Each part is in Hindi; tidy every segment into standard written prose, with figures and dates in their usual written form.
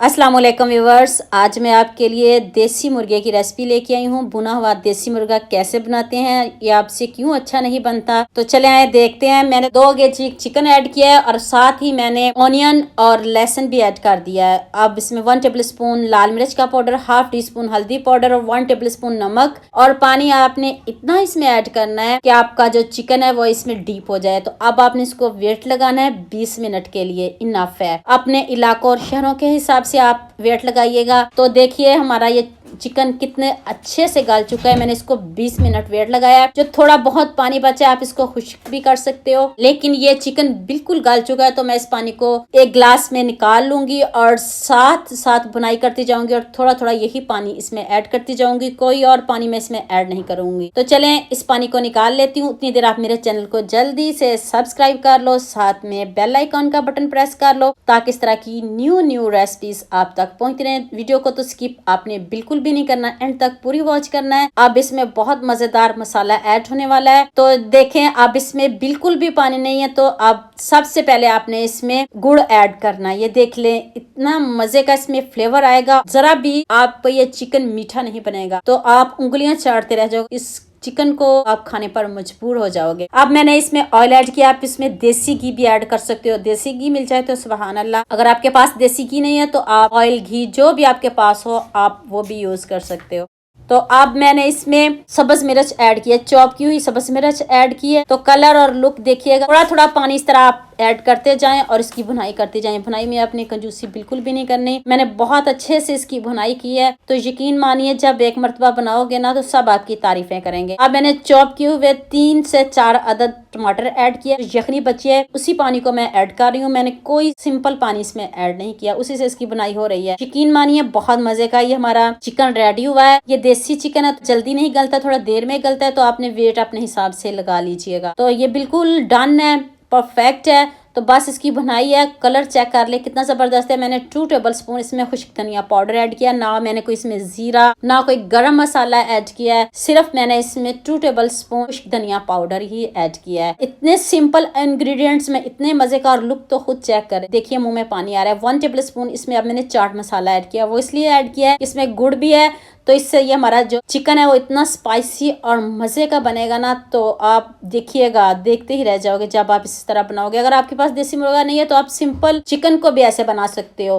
अस्सलाम वालेकुम व्यूवर्स, आज मैं आपके लिए देसी मुर्गे की रेसिपी लेके आई हूँ। भुना हुआ देसी मुर्गा कैसे बनाते हैं, ये आपसे क्यों अच्छा नहीं बनता, तो चले आए देखते हैं। मैंने 2 केजी चिकन ऐड किया है और साथ ही मैंने ऑनियन और लहसुन भी ऐड कर दिया है। अब इसमें 1 टेबल स्पून लाल मिर्च का पाउडर, हाफ टी स्पून हल्दी पाउडर और 1 टेबल स्पून नमक और पानी आपने इतना इसमें ऐड करना है कि आपका जो चिकन है वो इसमें डीप हो जाए। तो अब आपने इसको वेट लगाना है 20 मिनट के लिए, इनफ है। अपने इलाकों और शहरों के हिसाब से आप वेट लगाइएगा। तो देखिए हमारा ये चिकन कितने अच्छे से गल चुका है। मैंने इसको 20 मिनट वेट लगाया है। जो थोड़ा बहुत पानी बचा है आप इसको खुश्क भी कर सकते हो, लेकिन ये चिकन बिल्कुल गल चुका है। तो मैं इस पानी को एक ग्लास में निकाल लूंगी और साथ साथ बुनाई करती जाऊंगी और थोड़ा थोड़ा यही पानी इसमें ऐड करती जाऊंगी। कोई और पानी मैं इसमें ऐड नहीं करूंगी। तो चलें इस पानी को निकाल लेती हूँ। उतनी देर आप मेरे चैनल को जल्दी से सब्सक्राइब कर लो, साथ में बेल आइकॉन का बटन प्रेस कर लो ताकि इस तरह की न्यू रेसिपीज आप तक पहुंचती रहे। वीडियो को तो स्किप आपने बिल्कुल भी नहीं करना, एंड तक पूरी वॉच करना है। अब इसमें बहुत मजेदार मसाला ऐड होने वाला है। तो देखें, अब इसमें बिल्कुल भी पानी नहीं है। तो अब सबसे पहले आपने इसमें गुड़ ऐड करना है। ये देख लें, इतना मजे का इसमें फ्लेवर आएगा। जरा भी आप ये चिकन मीठा नहीं बनेगा, तो आप उंगलियां चाटते रह जाओ। इस चिकन को आप खाने पर मजबूर हो जाओगे। अब मैंने इसमें ऑयल ऐड किया। आप इसमें देसी घी भी ऐड कर सकते हो। देसी घी मिल जाए तो सुभान अल्लाह। अगर आपके पास देसी घी नहीं है तो आप ऑयल घी जो भी आपके पास हो आप वो भी यूज कर सकते हो। तो अब मैंने इसमें सब्ज मिर्च ऐड किया, चॉप की हुई सब्ज मिर्च ऐड की है। तो कलर और लुक देखिएगा। थोड़ा थोड़ा पानी इस तरह आप ऐड करते जाएं और इसकी भुनाई करते जाएं। भुनाई में अपनी कंजूसी बिल्कुल भी नहीं करनी। मैंने बहुत अच्छे से इसकी भुनाई की है। तो यकीन मानिए जब एक मरतबा बनाओगे ना तो सब आपकी तारीफें करेंगे। अब मैंने चॉप किए हुए 3 से 4 अदद टमाटर ऐड किया। यखनी बची है, उसी पानी को मैं ऐड कर रही हूँ। मैंने कोई सिंपल पानी इसमें ऐड नहीं किया, उसी से इसकी बुनाई हो रही है। यकीन मानिए बहुत मजे का ये हमारा चिकन रेडी हुआ है। ये देसी चिकन है तो जल्दी नहीं गलता, थोड़ा देर में गलता है। तो आपने वेट अपने हिसाब से लगा लीजिएगा। तो ये बिल्कुल डन है, परफेक्ट है। तो बस इसकी बनाई है। कलर चेक कर ले कितना जबरदस्त है। मैंने 2 टेबल स्पून इसमें खुश्क धनिया पाउडर ऐड किया। ना मैंने कोई इसमें जीरा ना कोई गरम मसाला ऐड किया है, सिर्फ मैंने इसमें 2 टेबल स्पून खुश्क धनिया पाउडर ही ऐड किया है। इतने सिंपल इंग्रेडिएंट्स में इतने मजे का, और लुक तो खुद चेक करें। देखिए मुंह में पानी आ रहा है। 1 टेबल स्पून इसमें अब मैंने चाट मसाला ऐड किया। वो इसलिए ऐड किया है, इसमें गुड़ भी है। तो इससे ये हमारा जो चिकन है वो इतना स्पाइसी और मजे का बनेगा ना, तो आप देखिएगा, देखते ही रह जाओगे जब आप इस तरह बनाओगे। अगर आपके पास देसी मुर्गा नहीं है तो आप सिंपल चिकन को भी ऐसे बना सकते हो,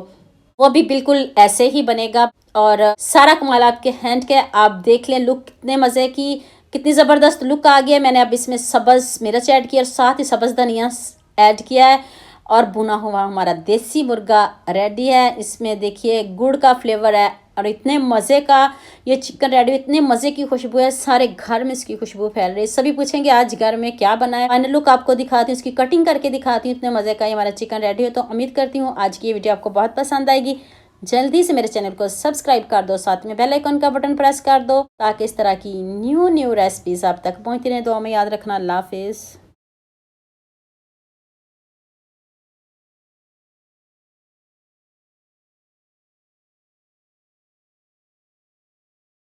वो भी बिल्कुल ऐसे ही बनेगा। और सारा कमाल आपके हैंड के। आप देख लें लुक कितने मजे की, कितनी जबरदस्त लुक आ गया। मैंने अब इसमें सब्ज मिर्च ऐड किया और साथ ही सब्ज धनिया ऐड किया है और भुना हुआ हमारा देसी मुर्गा रेडी है। इसमें देखिए गुड़ का फ्लेवर है और इतने मज़े का ये चिकन रेडी, इतने मज़े की खुशबू है। सारे घर में इसकी खुशबू फैल रही है। सभी पूछेंगे आज घर में क्या बना है। फाइनल लुक आपको दिखाती हूँ, इसकी कटिंग करके दिखाती हूँ। इतने मज़े का ये हमारा चिकन रेडी है। तो उम्मीद करती हूँ आज की ये वीडियो आपको बहुत पसंद आएगी। जल्दी से मेरे चैनल को सब्सक्राइब कर दो, साथ में बेल आइकन का बटन प्रेस कर दो ताकि इस तरह की न्यू रेसिपीज आप तक पहुँचती रहे। दुआ में याद रखना। अल्लाह हाफिज़।